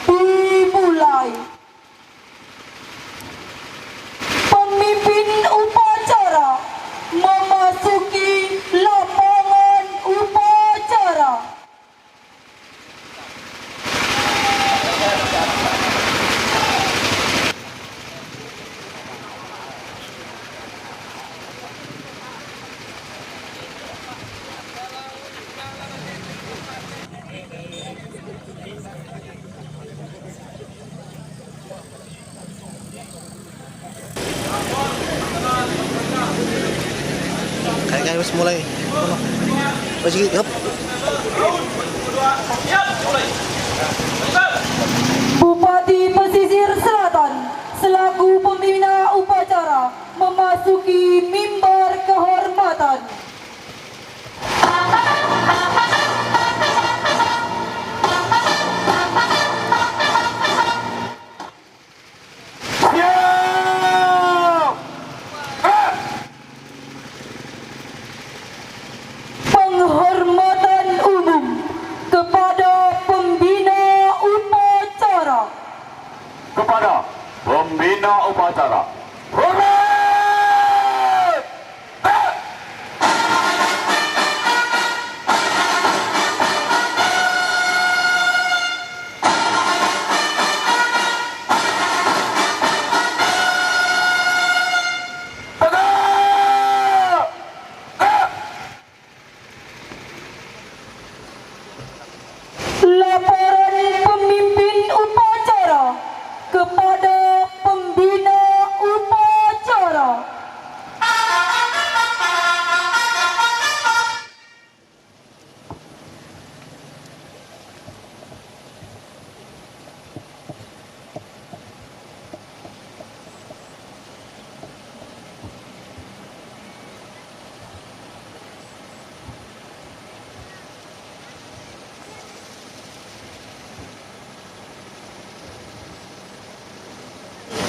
Dimulai. Pemimpin upacara memasuki lapangan upacara. Kayak harus mulai. Lagi hop. Bupati Pesisir Selatan selaku pembina upacara memasuki mimbar kehormatan. Penghormatan umum kepada pembina upacara. Kepada pembina upacara. Hormat! Laporan pemimpin upacara kepada pembina upacara.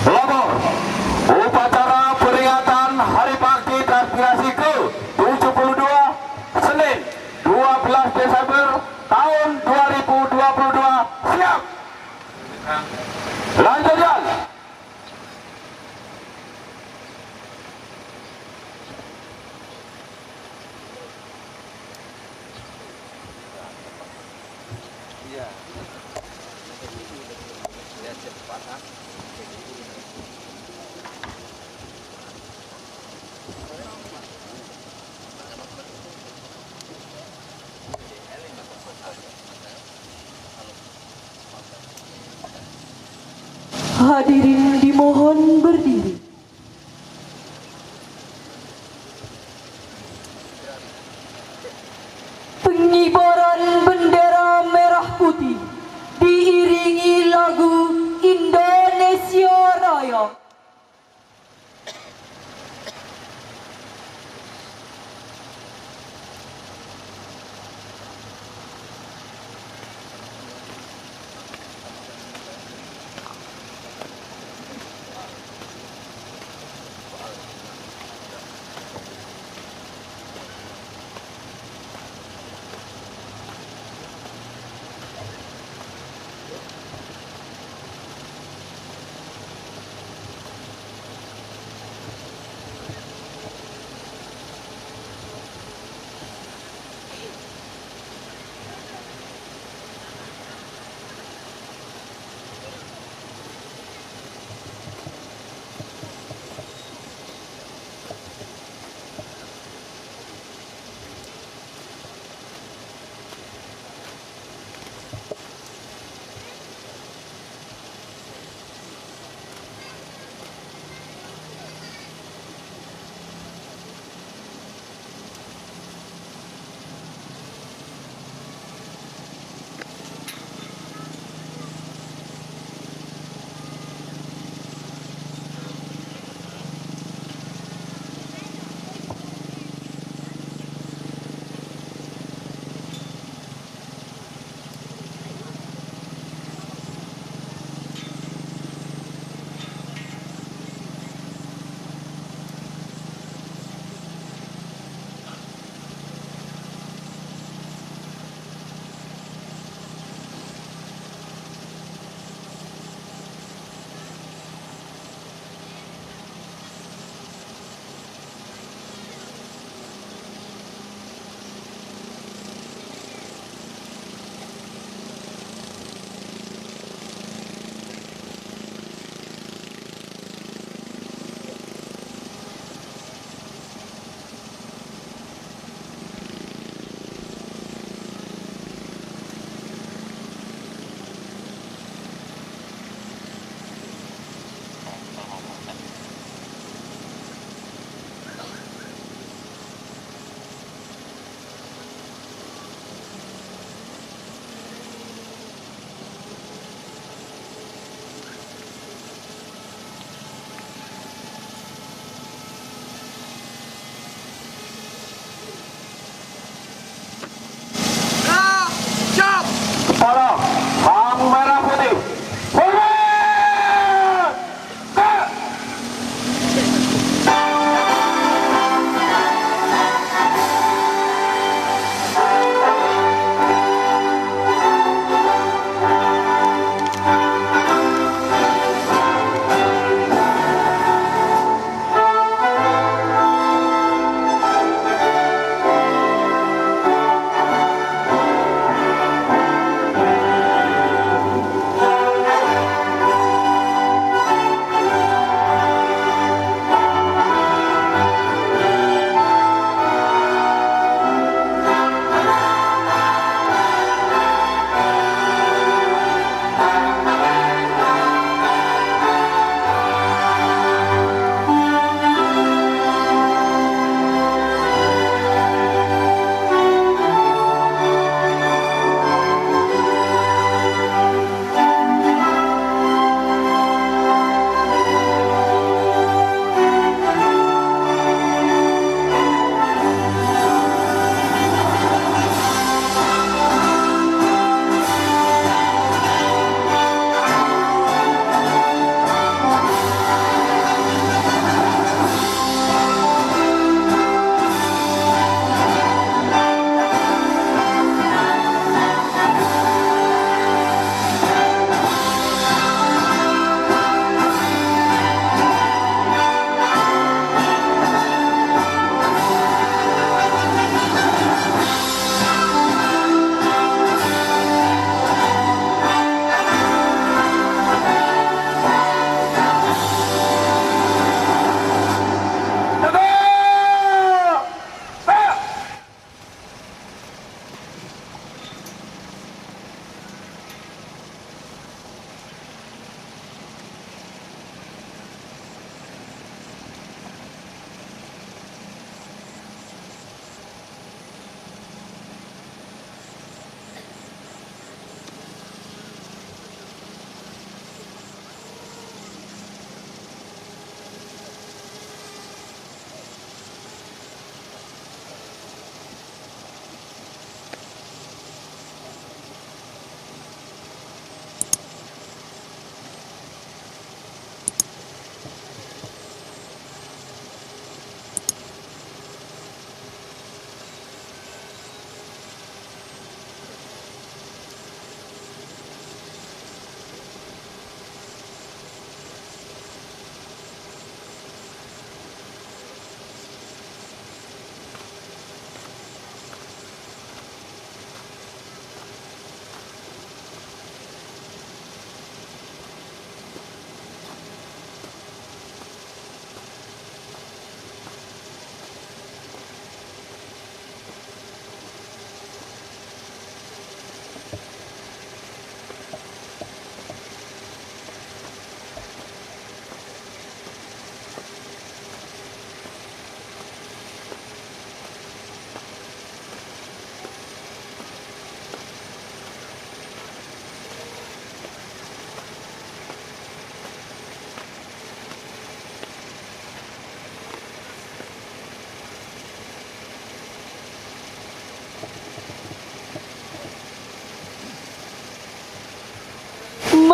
Lapor upacara peringatan Hari Bakti Transmigrasi ke-72 Senin 12 Desember tahun 2022 siap. Lanjut jalan. Hadirin dimohon berdiri. Pengibaran bendera merah putih diiringi lagu Indonesia Raya.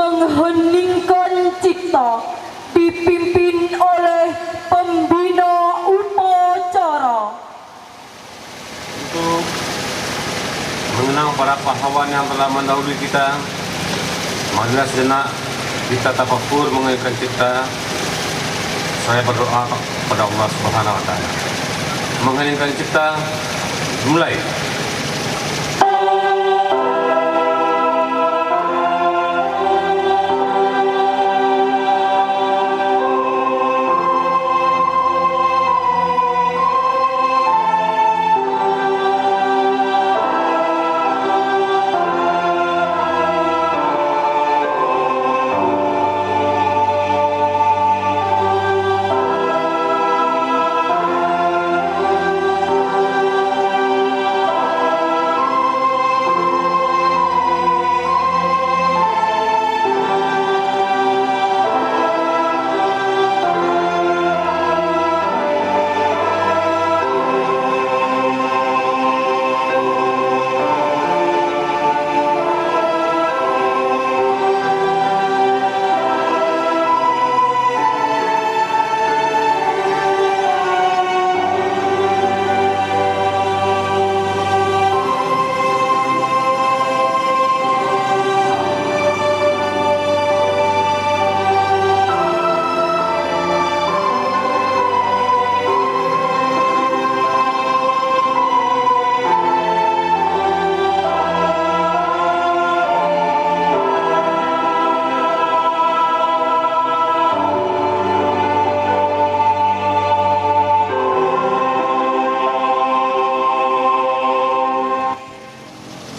mengheningkan cipta dipimpin oleh pembina upacara. Untuk mengenang para pahlawan yang telah mendahului kita, marilah sejenak kita tafakur mengenaikan cipta. Saya berdoa kepada Allah Subhanahu wa taala. Mengheningkan cipta, mulai.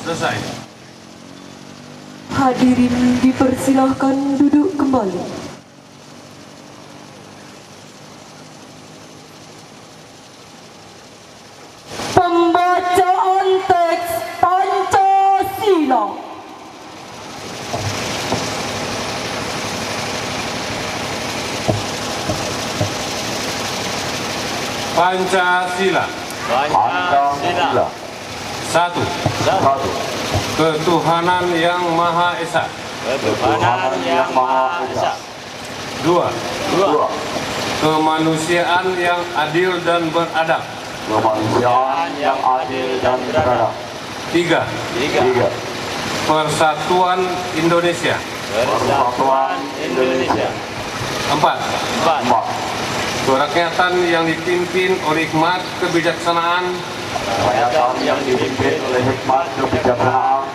Selesai. Hadirin dipersilahkan duduk kembali. Pembacaan teks Pancasila. Pancasila. Pancasila. Satu. Satu. Ketuhanan yang Maha Esa. Ketuhanan yang Maha Esa. Dua. Dua. Kemanusiaan yang adil dan beradab. Kemanusiaan yang adil dan beradab. Tiga. Tiga. Persatuan Indonesia. Persatuan Indonesia. Empat. Empat. Kerakyatan yang dipimpin oleh hikmat kebijaksanaan Rakyat yang dipimpin oleh hikmat kebijaksanaan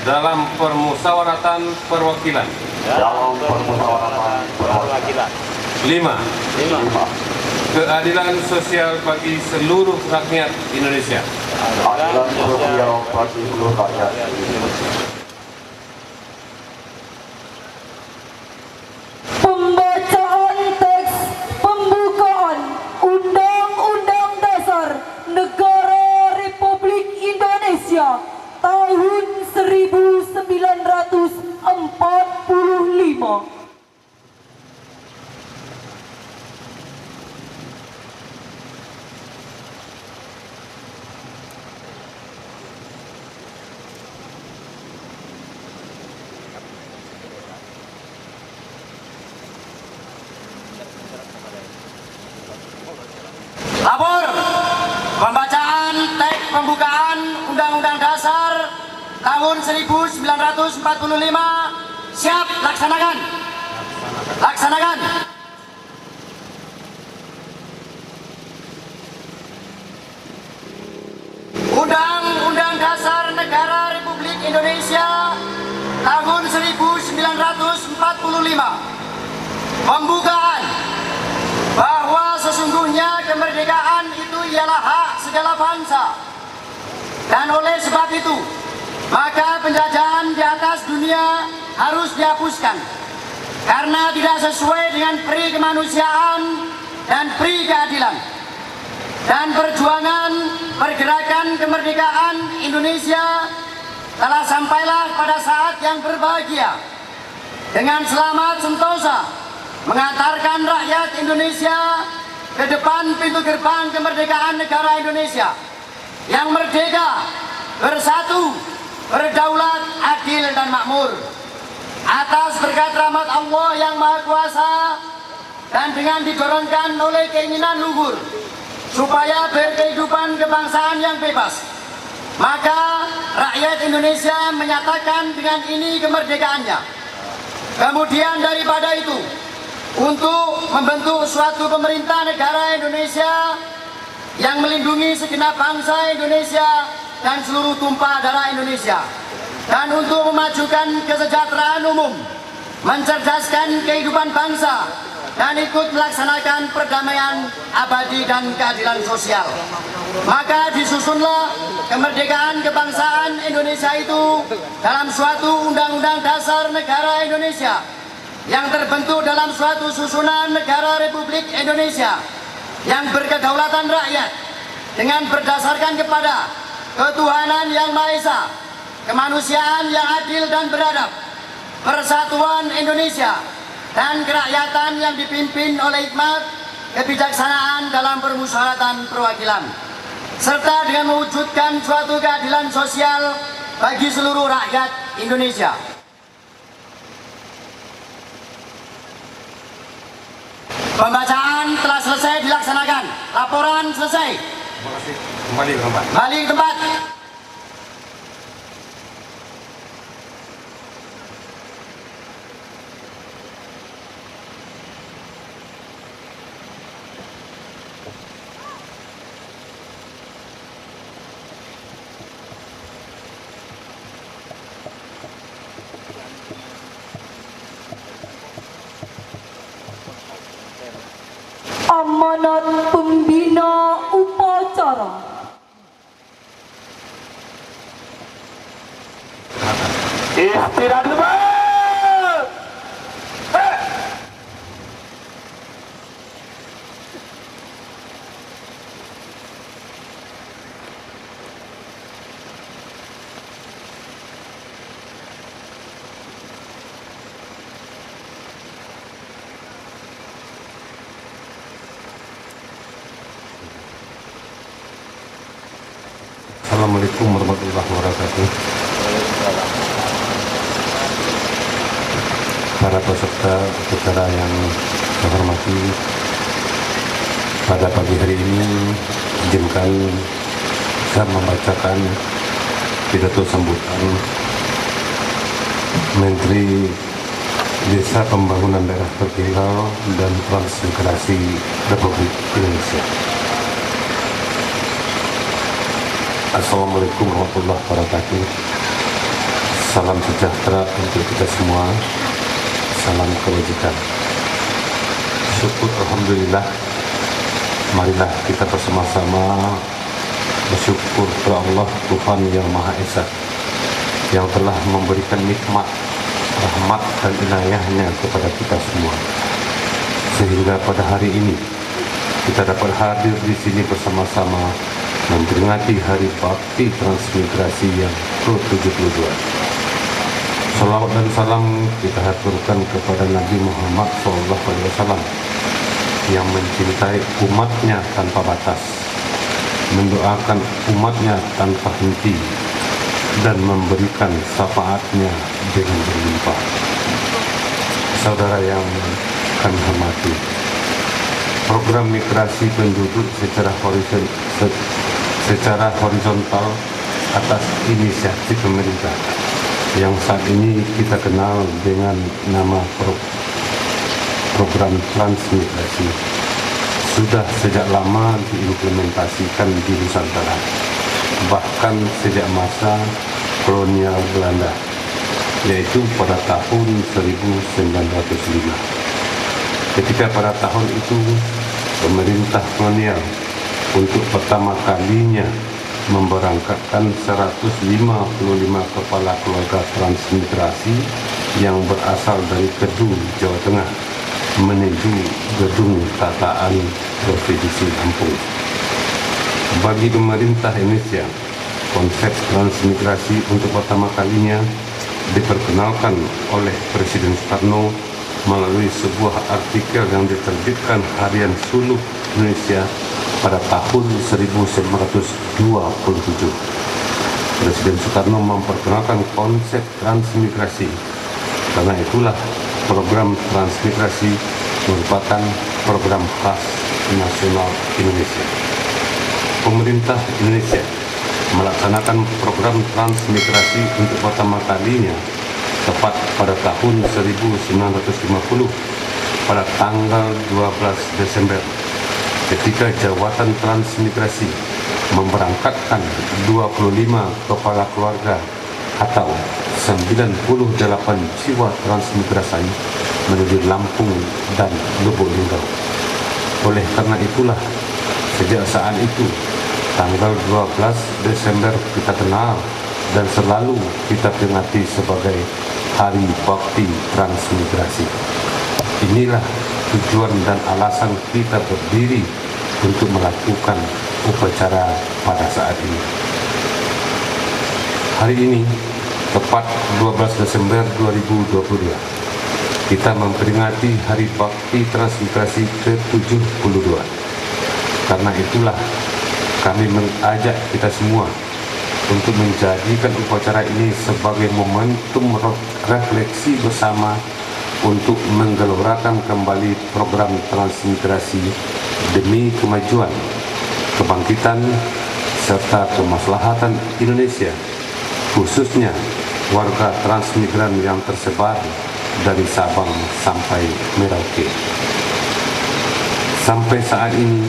dalam permusyawaratan perwakilan. dalam permusyawaratan perwakilan. Lima. Lima. Keadilan sosial bagi seluruh rakyat Indonesia. Keadilan sosial bagi seluruh rakyat Indonesia. Pembacaan teks pembukaan Undang-Undang Dasar Negara Republik Indonesia tahun 1945. Lapor pembacaan teks pembukaan Undang-Undang Dasar tahun 1945 siap laksanakan. Laksanakan. Undang-Undang Dasar Negara Republik Indonesia tahun 1945. Pembukaan bahwa sesungguhnya kemerdekaan itu ialah hak segala bangsa, dan oleh sebab itu maka penjajahan di atas dunia harus dihapuskan karena tidak sesuai dengan peri kemanusiaan dan peri keadilan. Dan perjuangan pergerakan kemerdekaan Indonesia telah sampailah pada saat yang berbahagia dengan selamat sentosa mengantarkan rakyat Indonesia ke depan pintu gerbang kemerdekaan negara Indonesia yang merdeka, bersatu, berdaulat, adil dan makmur. atas berkat rahmat Allah yang Maha Kuasa dan dengan didorongkan oleh keinginan luhur supaya berkehidupan kebangsaan yang bebas, maka rakyat Indonesia menyatakan dengan ini kemerdekaannya. Kemudian daripada itu, untuk membentuk suatu pemerintah negara Indonesia yang melindungi segenap bangsa Indonesia dan seluruh tumpah darah Indonesia, dan untuk memajukan kesejahteraan umum, mencerdaskan kehidupan bangsa, dan ikut melaksanakan perdamaian abadi dan keadilan sosial. Maka disusunlah kemerdekaan kebangsaan Indonesia itu dalam suatu Undang-Undang Dasar Negara Indonesia yang terbentuk dalam suatu susunan negara Republik Indonesia yang berkedaulatan rakyat dengan berdasarkan kepada ketuhanan yang Maha Esa, kemanusiaan yang adil dan beradab, persatuan Indonesia, dan kerakyatan yang dipimpin oleh hikmat kebijaksanaan dalam permusyawaratan perwakilan, serta dengan mewujudkan suatu keadilan sosial bagi seluruh rakyat Indonesia. Pembacaan telah selesai dilaksanakan. Laporan selesai. Terima kasih. Kembali ke tempat. Balik ke tempat. Amanat pembina upacara. Istirahat dulu, Pak. Assalamualaikum warahmatullahi wabarakatuh. Para peserta acara yang saya hormati, pada pagi hari ini izinkan saya membacakan pidato sambutan Menteri Desa Pembangunan Daerah Tertinggal dan Transmigrasi Republik Indonesia. Assalamualaikum warahmatullahi wabarakatuh. Salam sejahtera untuk kita semua. Salam kebajikan. Syukur Alhamdulillah. Marilah kita bersama-sama bersyukur kepada Allah Tuhan yang Maha Esa yang telah memberikan nikmat, rahmat dan inayahnya kepada kita semua, sehingga pada hari ini kita dapat hadir di sini bersama-sama memperingati Hari Bakti Transmigrasi yang ke-72. Salawat dan salam kita haturkan kepada Nabi Muhammad SAW yang mencintai umatnya tanpa batas, mendoakan umatnya tanpa henti, dan memberikan syafaatnya dengan berlimpah. Saudara yang kami hormati, program migrasi penduduk secara horizontal atas inisiatif pemerintah yang saat ini kita kenal dengan nama program transmigrasi sudah sejak lama diimplementasikan di Nusantara, bahkan sejak masa kolonial Belanda, yaitu pada tahun 1905. Ketika pada tahun itu pemerintah kolonial untuk pertama kalinya memberangkatkan 155 kepala keluarga transmigrasi yang berasal dari Kedung, Jawa Tengah menuju Gedung Tataan Provinsi Lampung. Bagi pemerintah Indonesia, konsep transmigrasi untuk pertama kalinya diperkenalkan oleh Presiden Soekarno melalui sebuah artikel yang diterbitkan Harian Suluk Indonesia pada tahun 1927. Presiden Soekarno memperkenalkan konsep transmigrasi Karena itulah program transmigrasi merupakan program khas nasional Indonesia. Pemerintah Indonesia melaksanakan program transmigrasi untuk pertama kalinya tepat pada tahun 1950 pada tanggal 12 Desember ketika Jabatan Transmigrasi memberangkatkan 25 kepala keluarga atau 98 jiwa transmigrasi menuju Lampung dan Lubuk Linggau. Oleh karena itulah, sejak saat itu, tanggal 12 Desember kita kenal dan selalu kita peringati sebagai Hari Bakti Transmigrasi. Inilah tujuan dan alasan kita berdiri untuk melakukan upacara pada saat ini. Hari ini, tepat 12 Desember 2022, kita memperingati Hari Bakti Transmigrasi ke-72. Karena itulah, kami mengajak kita semua untuk menjadikan upacara ini sebagai momentum refleksi bersama untuk menggelorakan kembali program transmigrasi demi kemajuan, kebangkitan, serta kemaslahatan Indonesia, khususnya warga transmigran yang tersebar dari Sabang sampai Merauke. Sampai saat ini,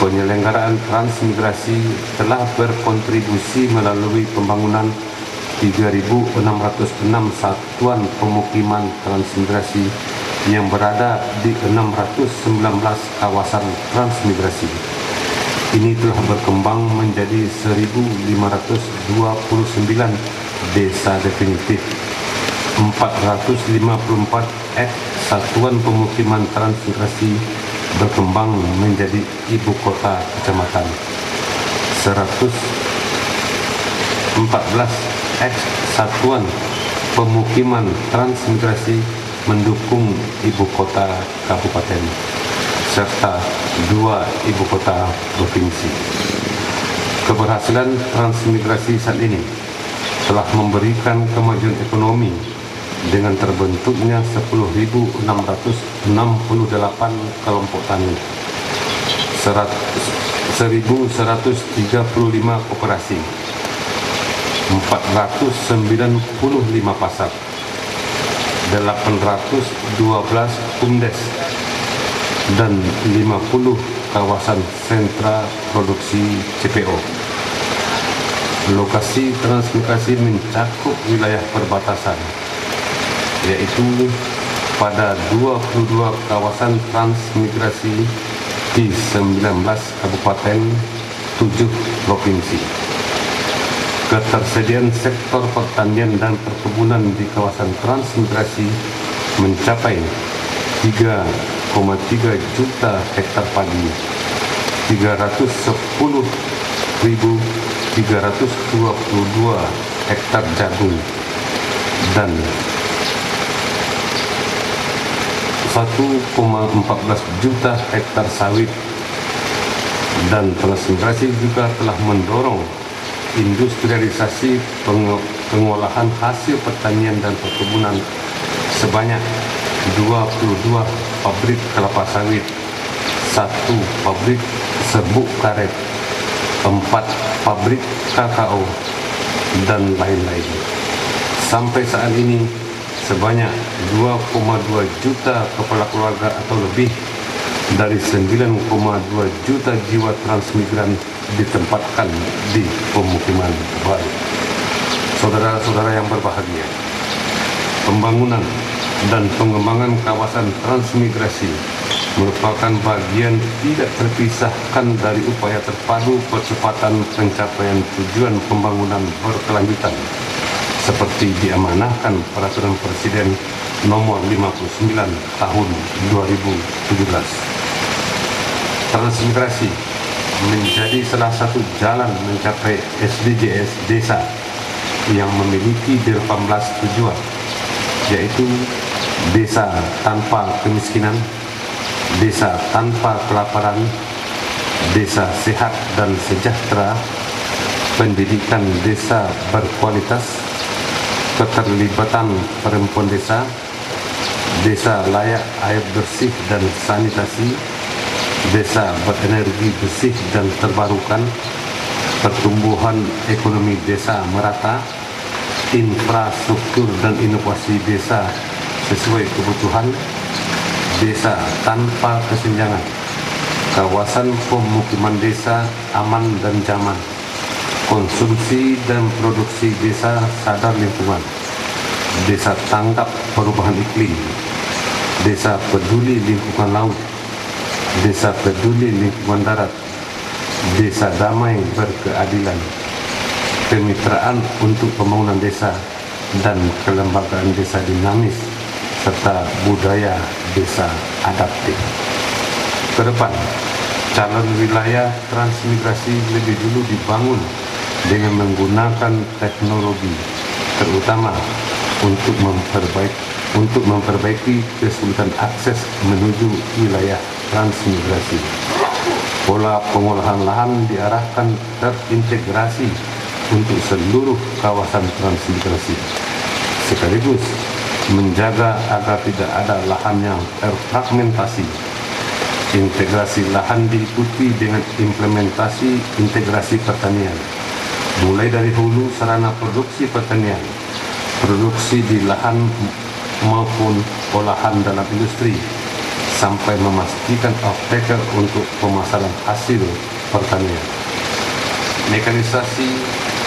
penyelenggaraan transmigrasi telah berkontribusi melalui pembangunan 3.606 satuan pemukiman transmigrasi yang berada di 619 kawasan transmigrasi. Ini telah berkembang menjadi 1.529 desa definitif, 454 satuan pemukiman transmigrasi berkembang menjadi ibu kota kecamatan, 114 satuan pemukiman transmigrasi mendukung ibu kota kabupaten, serta 2 ibu kota provinsi. Keberhasilan transmigrasi saat ini telah memberikan kemajuan ekonomi dengan terbentuknya 10.668 kelompok tani, 1.135 koperasi, 495 pasar, 812 BUMDes, dan 50 kawasan sentra produksi CPO. Lokasi transmigrasi mencakup wilayah perbatasan, yaitu pada 22 kawasan transmigrasi di 19 kabupaten, 7 provinsi. Ketersediaan sektor pertanian dan perkebunan di kawasan transmigrasi mencapai 3,3 juta hektar padi, 310.322 hektar jagung, dan 1,14 juta hektar sawit. Dan transmigrasi juga telah mendorong industrialisasi pengolahan hasil pertanian dan perkebunan sebanyak 22 pabrik kelapa sawit, 1 pabrik serbuk karet, 4 pabrik kakao, dan lain-lain. Sampai saat ini, sebanyak 2,2 juta kepala keluarga atau lebih dari 9,2 juta jiwa transmigran ditempatkan di pemukiman baru. Saudara-saudara yang berbahagia, pembangunan dan pengembangan kawasan transmigrasi merupakan bagian tidak terpisahkan dari upaya terpadu percepatan pencapaian tujuan pembangunan berkelanjutan seperti diamanahkan Peraturan Presiden Nomor 59 Tahun 2017. Transmigrasi menjadi salah satu jalan mencapai SDGs desa yang memiliki 18 tujuan, yaitu desa tanpa kemiskinan, desa tanpa kelaparan, desa sehat dan sejahtera, pendidikan desa berkualitas, keterlibatan perempuan desa, desa layak air bersih dan sanitasi, desa berenergi bersih dan terbarukan, pertumbuhan ekonomi desa merata, infrastruktur dan inovasi desa sesuai kebutuhan, desa tanpa kesenjangan, kawasan pemukiman desa aman dan nyaman, konsumsi dan produksi desa sadar lingkungan, desa tanggap perubahan iklim, desa peduli lingkungan laut, desa peduli lingkungan darat, desa damai berkeadilan, kemitraan untuk pembangunan desa dan kelembagaan desa dinamis, serta budaya desa adaptif. Kedepan, calon wilayah transmigrasi lebih dulu dibangun dengan menggunakan teknologi, terutama untuk memperbaiki kesulitan akses menuju wilayah transmigrasi. Pola pengolahan lahan diarahkan terintegrasi untuk seluruh kawasan transmigrasi, sekaligus menjaga agar tidak ada lahan yang terfragmentasi. Integrasi lahan diikuti dengan implementasi integrasi pertanian, mulai dari hulu sarana produksi pertanian, produksi di lahan maupun olahan dalam industri, sampai memastikan off-taker untuk pemasaran hasil pertanian. Mekanisasi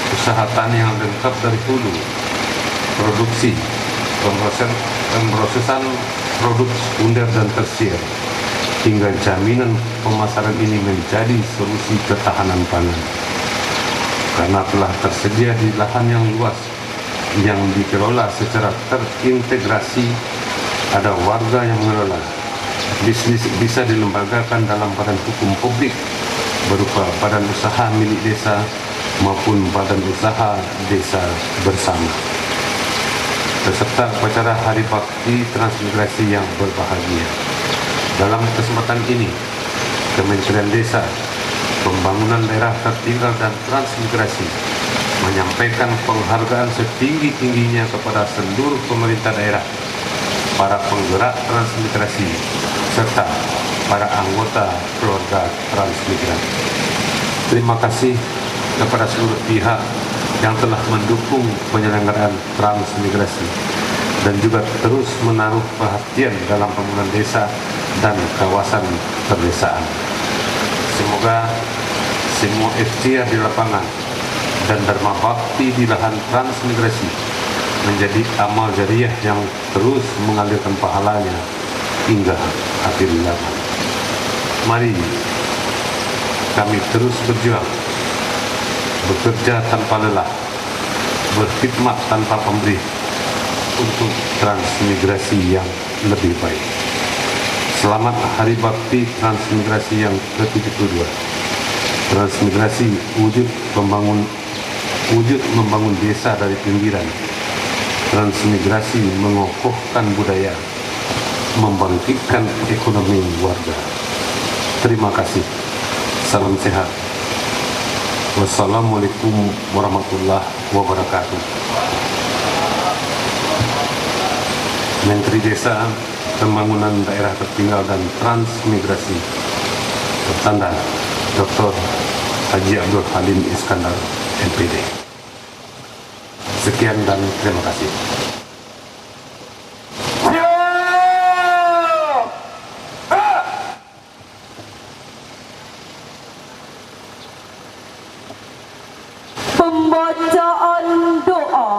usaha tani yang lengkap dari hulu, produksi, pemrosesan produk sekunder dan tersier, hingga jaminan pemasaran ini menjadi solusi ketahanan pangan. Karena telah tersedia di lahan yang luas yang dikelola secara terintegrasi, ada warga yang mengelola. Bisnis bisa dilembagakan dalam badan hukum publik berupa badan usaha milik desa maupun badan usaha desa bersama. Peserta upacara Hari Bakti Transmigrasi yang berbahagia, dalam kesempatan ini, Kementerian Desa, Pembangunan Daerah Tertinggal dan Transmigrasi menyampaikan penghargaan setinggi-tingginya kepada seluruh pemerintah daerah, para penggerak transmigrasi, serta para anggota keluarga transmigran. Terima kasih kepada seluruh pihak yang telah mendukung penyelenggaraan transmigrasi dan juga terus menaruh perhatian dalam pembangunan desa dan kawasan perdesaan. Semoga semua ikhtiar di lapangan dan dharma bakti di lahan transmigrasi menjadi amal jariah yang terus mengalirkan pahalanya hingga akhir zaman. Mari kami terus berjuang, bekerja tanpa lelah, berkhidmat tanpa pamrih untuk transmigrasi yang lebih baik. Selamat Hari Bakti Transmigrasi yang ke-72. Transmigrasi wujud membangun desa dari pinggiran. Transmigrasi mengokohkan budaya, membangkitkan ekonomi warga. Terima kasih. Salam sehat. Wassalamualaikum warahmatullahi wabarakatuh. Menteri Desa, Pembangunan Daerah Tertinggal dan Transmigrasi, Bertanda Dr. Haji Abdul Halim Iskandar, MPD. Sekian dan terima kasih. Pembacaan doa.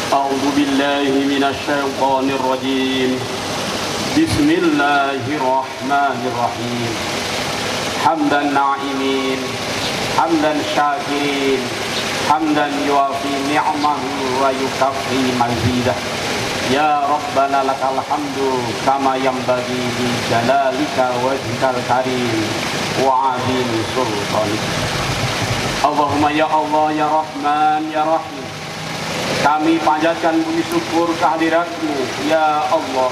أعوذ بالله من الشيطان الرجيم بسم الله الرحمن الرحيم حمدا ناعمين حمدا شاكرين حمدا يوافي نعمه ويكفي مزيده يا ربنا لك الحمد كما ينبغي لجلالك وجهك الكريم وعظيم سلطانك اللهم يا الله يا رحمن يا رحيم. Kami panjatkan puji syukur kehadirat-Mu, ya Allah.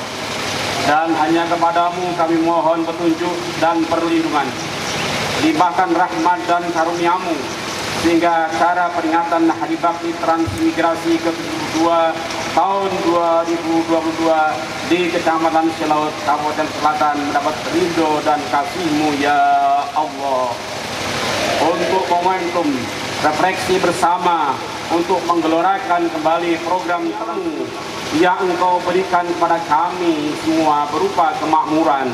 dan hanya kepadamu kami mohon petunjuk dan perlindungan. Limpahkan rahmat dan karuniamu sehingga acara peringatan Hari Bakti Transmigrasi ke-72 tahun 2022 di Kecamatan Silaut, Kabupaten Selatan mendapat ridho dan kasih-Mu ya Allah. Untuk momentum refleksi bersama untuk menggelorakan kembali program Terang yang Engkau berikan kepada kami semua berupa kemakmuran,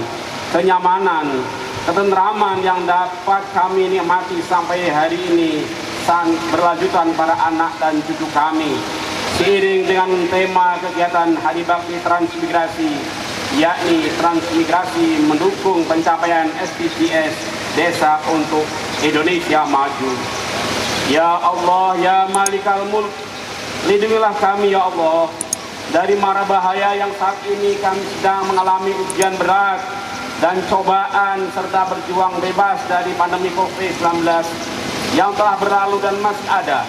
kenyamanan, ketentraman yang dapat kami nikmati sampai hari ini berlanjutan para anak dan cucu kami. Seiring dengan tema kegiatan Hari Bakti Transmigrasi, yakni transmigrasi mendukung pencapaian SDGs Desa untuk Indonesia Maju. Ya Allah, ya Malikal Mulk, lindungilah kami ya Allah dari mara bahaya yang saat ini kami sedang mengalami ujian berat dan cobaan serta berjuang bebas dari pandemi COVID-19 yang telah berlalu dan masih ada.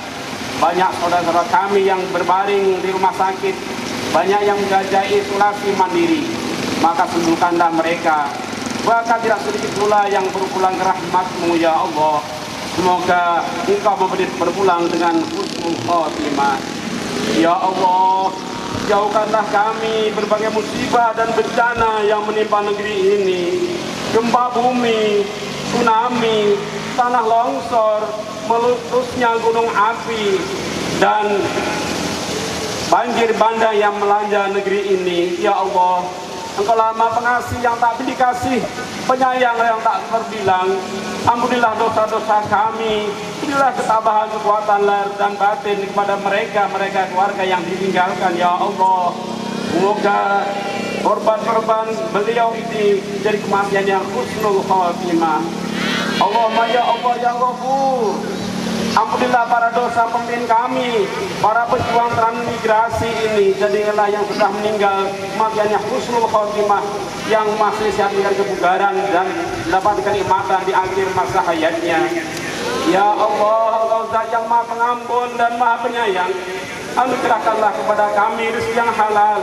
Banyak saudara-saudara kami yang berbaring di rumah sakit, banyak yang menjajah isolasi mandiri, maka sembuhkanlah mereka. Bahkan tidak sedikit pula yang berpulang ke rahmat-Mu ya Allah. Semoga Engkau memberi berpulang dengan husnul khotimah. Ya Allah, jauhkanlah kami berbagai musibah dan bencana yang menimpa negeri ini. Gempa bumi, tsunami, tanah longsor, meletusnya gunung api, dan banjir bandang yang melanda negeri ini. Ya Allah, Engkau Maha Pengasih yang tak dikasih, penyayang yang tak terbilang. Ampunilah dosa-dosa kami, berilah ketabahan, kekuatan lahir dan batin kepada mereka keluarga yang ditinggalkan ya Allah. Semoga korban-korban beliau ini jadi kematian yang husnul khotimah. Allahumma ya Allah ya Ghafur, ampunilah para dosa pemimpin kami, para pejuang transmigrasi ini, jadilah yang sudah meninggal kematiannya husnul khotimah, yang masih sehat dengan kebugaran dan dapat kenikmatan di akhir masa hayatnya. Ya Allah, Engkau Zat yang Maha Pengampun dan Maha Penyayang, anugerahkanlah kepada kami rezeki yang halal,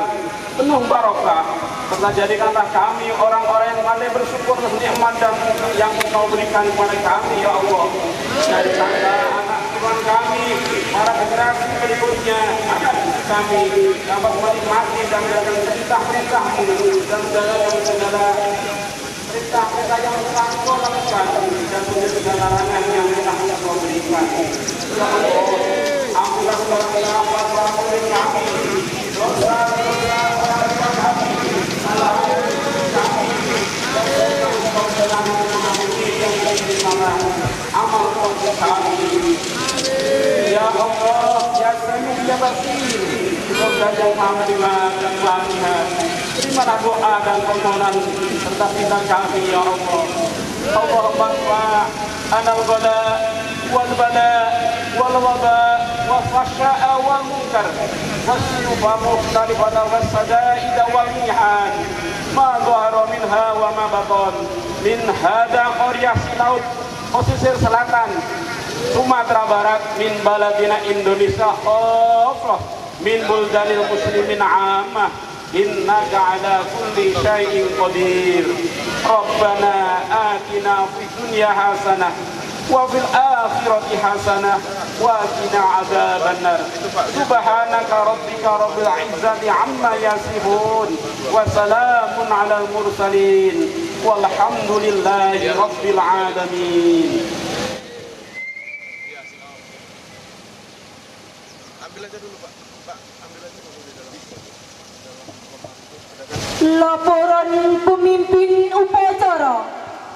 penuh barokah, serta jadikanlah kami orang-orang yang pandai bersyukur atas nikmat dan yang Engkau berikan kepada kami ya Allah. Dari tangga anak tuan kami, para generasi berikutnya, anak kami dapat menikmati dan menjalankan perintah-perintah-Mu dan menjalankan segala perintah-perintah yang telah Engkau lakukan dan segala larangan yang telah Engkau berikan. Ya Allah, ampunilah segala para pemimpin kami, dosa-dosa kami, salah kami, Engkau telah mengampuni yang salah amal kami. Ya Allah, ya Sami ya Basir, semoga yang Maha Dengar dan Maha Melihat, terimalah doa dan permohonan serta minta kami ya Allah. Allahumma anal ghala wal bala wal waba wal fahsya'a wal munkar wasyufa mukhtalifatan wasada'ida wal mihan ma dhahara minha wa ma batan min hada qaryah Silaut, pesisir selatan Sumatera Barat, min baladina Indonesia khafah, min buldanil muslimin ammah, innaka ala kulli syai'in qadir. Rabbana atina fid dunya hasanah wa fil akhirati hasanah wa qina adzabannar. Subhanaka rabbika rabbil izzati amma yasifun wa salamun alal mursalin walhamdulillahi rabbil alamin. Laporan pemimpin upacara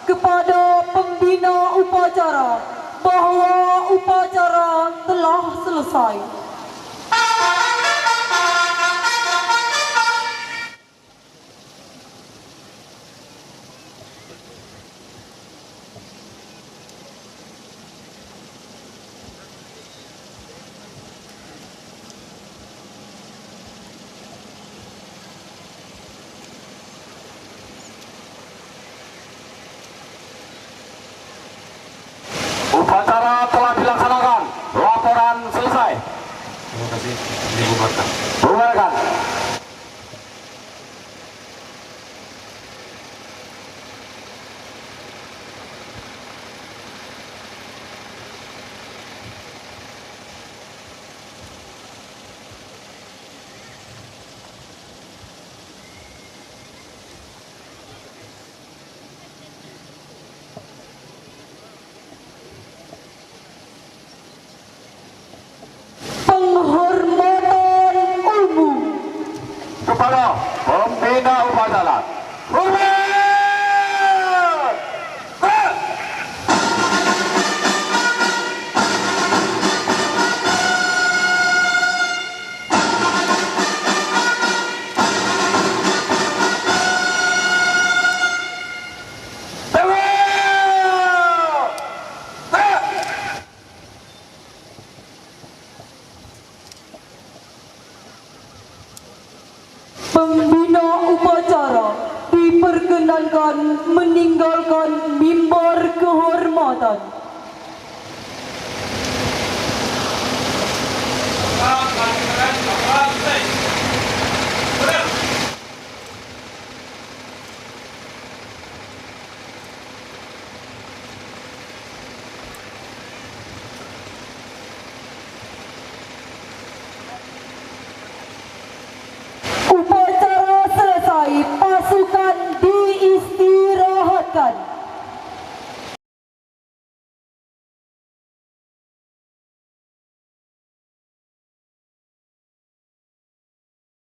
kepada pembina upacara bahwa upacara telah selesai. Upacara telah dilaksanakan. Laporan selesai. Terima kasih. Dibubarkan. Bubarkan. kepada pembina upacara. Pembina upacara diperkenankan meninggalkan mimbar kehormatan. Upacara selesai, pasukan diistirahatkan.